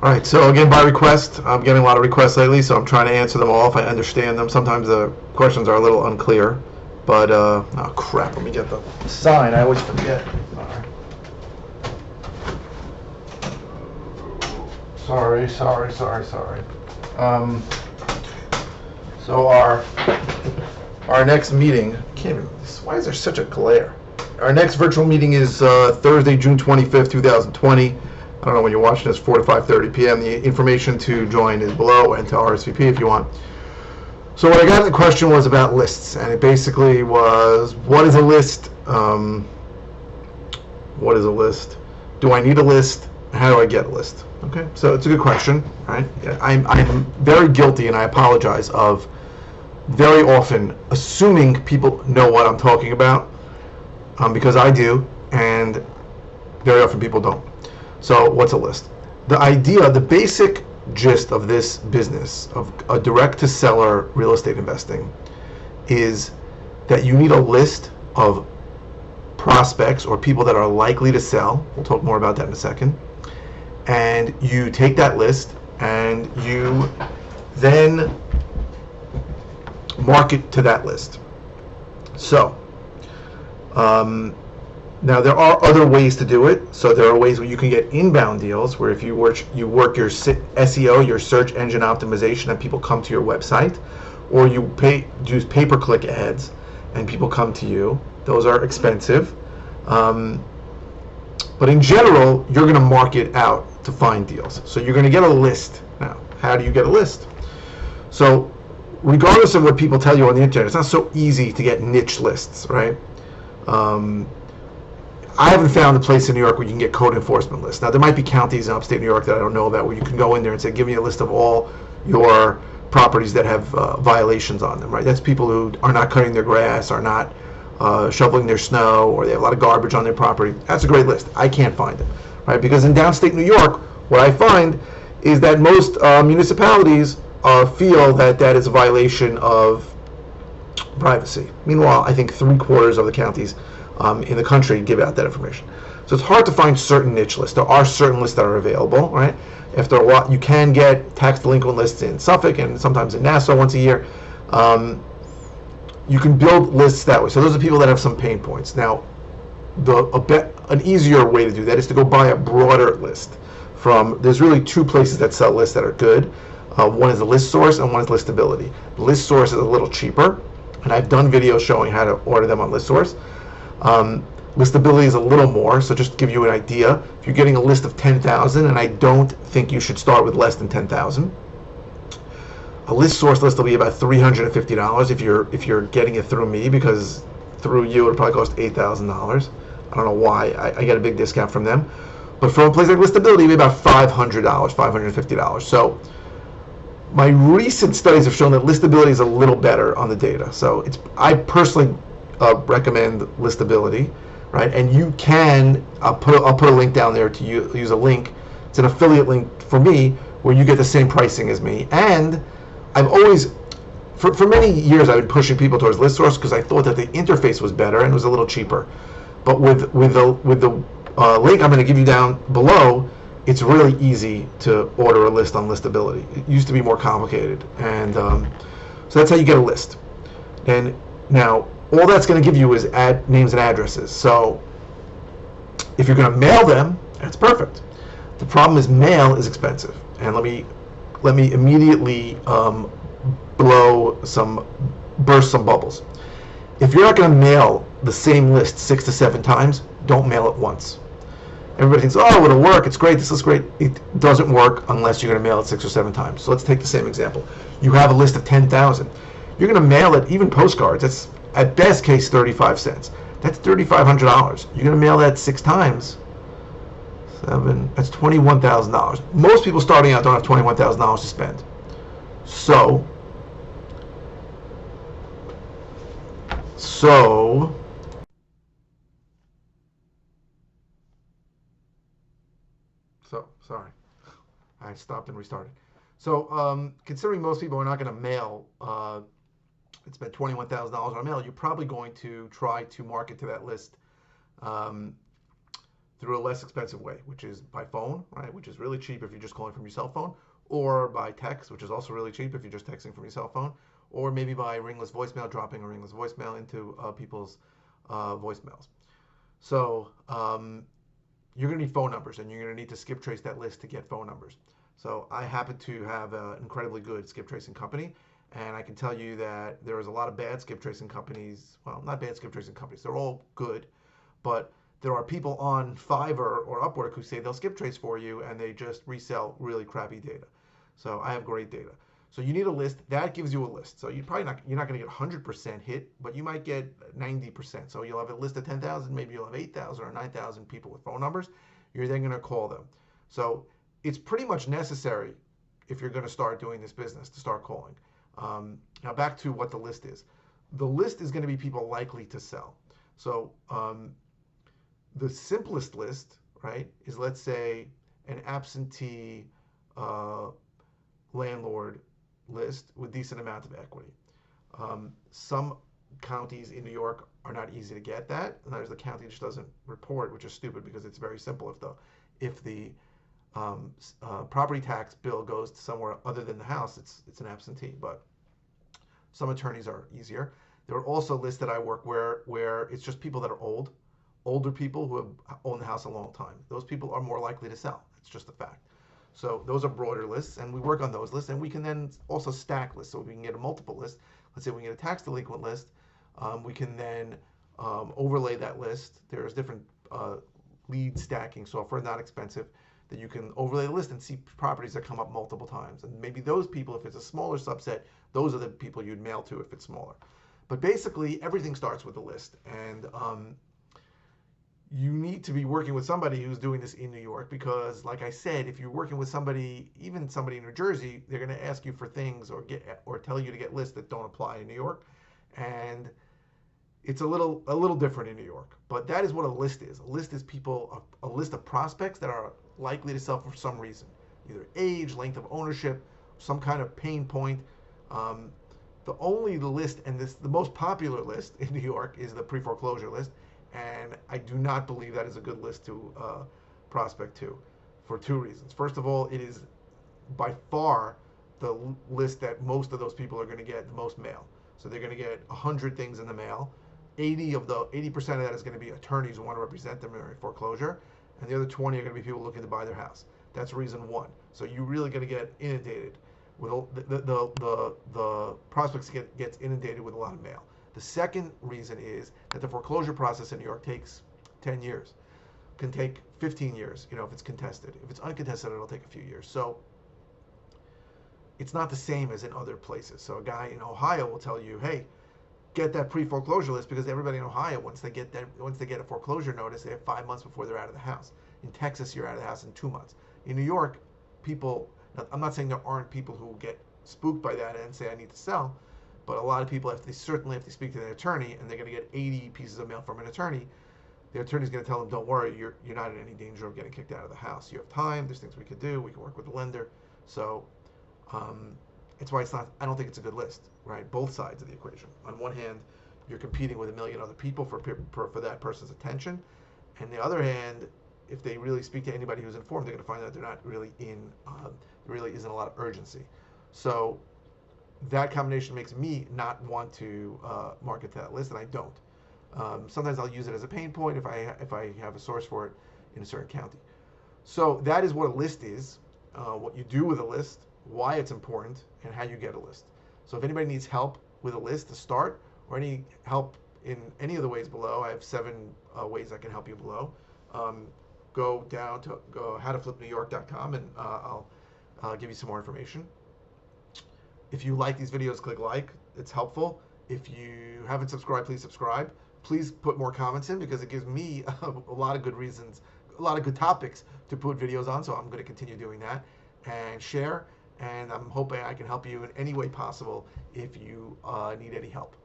All right, so again, by request, I'm getting a lot of requests lately, so I'm trying to answer them all if I understand them. Sometimes the questions are a little unclear, but, oh crap, let me get the sign, I always forget. Sorry. So our next meeting, why is there such a glare? Our next virtual meeting is Thursday, June 25th, 2020. I don't know when you're watching this, 4 to 5:30 p.m. The information to join is below and to RSVP if you want. So what I got in the question was about lists, and it basically was, what is a list? What is a list? Do I need a list? How do I get a list? Okay, so it's a good question, right? I'm very guilty, and I apologize, of very often assuming people know what I'm talking about, because I do, and very often people don't. So what's a list? The idea, the basic gist of this business, of a direct-to-seller real estate investing, is that you need a list of prospects or people that are likely to sell. We'll talk more about that in a second. And you take that list and you then market to that list. So, now there are other ways to do it. So there are ways where you can get inbound deals, where if you work your SEO, your search engine optimization, and people come to your website, or you use pay-per-click ads and people come to you. Those are expensive. But in general, you're going to market out to find deals. So you're going to get a list. Now, how do you get a list? So regardless of what people tell you on the internet, it's not so easy to get niche lists, right? I haven't found a place in New York where you can get code enforcement lists. Now, there might be counties in upstate New York that I don't know about where you can go in there and say, give me a list of all your properties that have violations on them, right? That's people who are not cutting their grass, are not shoveling their snow, or they have a lot of garbage on their property. That's a great list. I can't find it, right? Because in downstate New York, what I find is that most municipalities feel that that is a violation of privacy. Meanwhile, I think 3/4 of the counties in the country give out that information. So it's hard to find certain niche lists. There are certain lists that are available, right? After a while, you can get tax delinquent lists in Suffolk and sometimes in Nassau once a year. You can build lists that way. So those are people that have some pain points. Now, an easier way to do that is to go buy a broader list. There's really two places that sell lists that are good. One is a list source and one is listability. List source is a little cheaper, and I've done videos showing how to order them on list source. Listability is a little more, so just to give you an idea, if you're getting a list of 10,000, and I don't think you should start with less than 10,000, a list source list will be about $350 if you're getting it through me, because through you it'll probably cost $8,000. I don't know why. I get a big discount from them. But from a place like Listability, it'll be about $500, $550. So my recent studies have shown that Listability is a little better on the data. So I personally recommend Listability, right? And you can, I'll put a link down there to use a link. It's an affiliate link for me where you get the same pricing as me. And I've always, for many years, I've been pushing people towards ListSource because I thought that the interface was better and was a little cheaper. But with the link I'm going to give you down below, it's really easy to order a list on Listability. It used to be more complicated, and so that's how you get a list. And now all that's going to give you is names and addresses. So if you're going to mail them, that's perfect. The problem is mail is expensive, and let me immediately burst some bubbles. If you're not going to mail the same list 6 to 7 times, don't mail it once. Everybody thinks, oh, it'll work, it's great, this is great. It doesn't work unless you're going to mail it 6 or 7 times. So let's take the same example. You have a list of 10,000. You're going to mail it, even postcards, that's at best case 35 cents. That's $3,500. You're going to mail that 6 times. That's $21,000. Most people starting out don't have $21,000 to spend. So sorry, I stopped and restarted. So considering most people are not going to mail, spend $21,000 on mail, you're probably going to try to market to that list through a less expensive way, which is by phone, right? Which is really cheap if you're just calling from your cell phone, or by text, which is also really cheap if you're just texting from your cell phone, or maybe by ringless voicemail, dropping a ringless voicemail into people's voicemails. So you're going to need phone numbers, and you're going to need to skip trace that list to get phone numbers. So I happen to have an incredibly good skip tracing company, and I can tell you that there is a lot of bad skip tracing companies. Well, not bad skip tracing companies; they're all good, but there are people on Fiverr or Upwork who say they'll skip trace for you, and they just resell really crappy data. So I have great data. So you need a list that gives you a list. So you're not going to get 100% hit, but you might get 90%. So you'll have a list of 10,000, maybe you'll have 8,000 or 9,000 people with phone numbers. You're then going to call them. So it's pretty much necessary if you're going to start doing this business to start calling. Now back to what the list is. The list is going to be people likely to sell. So the simplest list, right, is, let's say, an absentee landlord list with decent amount of equity. Some counties in New York are not easy to get that, and there's the county just doesn't report, which is stupid because it's very simple. If the property tax bill goes to somewhere other than the house, it's an absentee. But some attorneys are easier. There are also lists that I work where it's just people that are older people who have owned the house a long time. Those people are more likely to sell. It's just a fact. So those are broader lists, and we work on those lists, and we can then also stack lists. So we can get a multiple list. Let's say we get a tax delinquent list. We can then overlay that list. There's different lead stacking software, not expensive, that you can overlay the list and see properties that come up multiple times. And maybe those people, if it's a smaller subset, those are the people you'd mail to if it's smaller. But basically, everything starts with a list. And you need to be working with somebody who's doing this in New York, because, like I said, if you're working with somebody, even somebody in New Jersey, they're going to ask you for things or tell you to get lists that don't apply in New York, and it's a little different in New York. But that is what a list is. A list is a list of prospects that are likely to sell for some reason, either age, length of ownership, some kind of pain point. The list, and the most popular list in New York, is the pre-foreclosure list. And I do not believe that is a good list to prospect to, for two reasons. First of all, it is by far the list that most of those people are going to get the most mail. So they're going to get 100 things in the mail. 80% of that is going to be attorneys who want to represent them in a foreclosure, and the other 20 are going to be people looking to buy their house. That's reason one. So you're really going to get inundated with the prospects gets inundated with a lot of mail. The second reason is that the foreclosure process in New York takes 10 years, can take 15 years, if it's contested. If it's uncontested, it'll take a few years. So it's not the same as in other places. So a guy in Ohio will tell you, hey, get that pre-foreclosure list, because everybody in Ohio, once they get a foreclosure notice, they have 5 months before they're out of the house. In Texas, you're out of the house in 2 months. In New York, I'm not saying there aren't people who get spooked by that and say, I need to sell, but a lot of people, if they speak to their attorney, and they're going to get 80 pieces of mail from an attorney, the attorney's going to tell them, don't worry, you're not in any danger of getting kicked out of the house. You have time. There's things we could do. We can work with the lender. So it's why I don't think it's a good list, right? Both sides of the equation. On one hand, you're competing with a million other people for that person's attention. And the other hand, if they really speak to anybody who's informed, they're going to find out they're not really there really isn't a lot of urgency. So that combination makes me not want to market that list, and I don't. Sometimes I'll use it as a pain point if I have a source for it in a certain county. So that is what a list is, what you do with a list, why it's important, and how you get a list. So if anybody needs help with a list to start, or any help in any of the ways below, I have 7 ways I can help you below. Go down to howtoflipnewyork.com, and I'll give you some more information. If you like these videos, click like. It's helpful. If you haven't subscribed, please subscribe. Please put more comments in, because it gives me a lot of good reasons, a lot of good topics to put videos on. So I'm going to continue doing that, and share. And I'm hoping I can help you in any way possible if you need any help.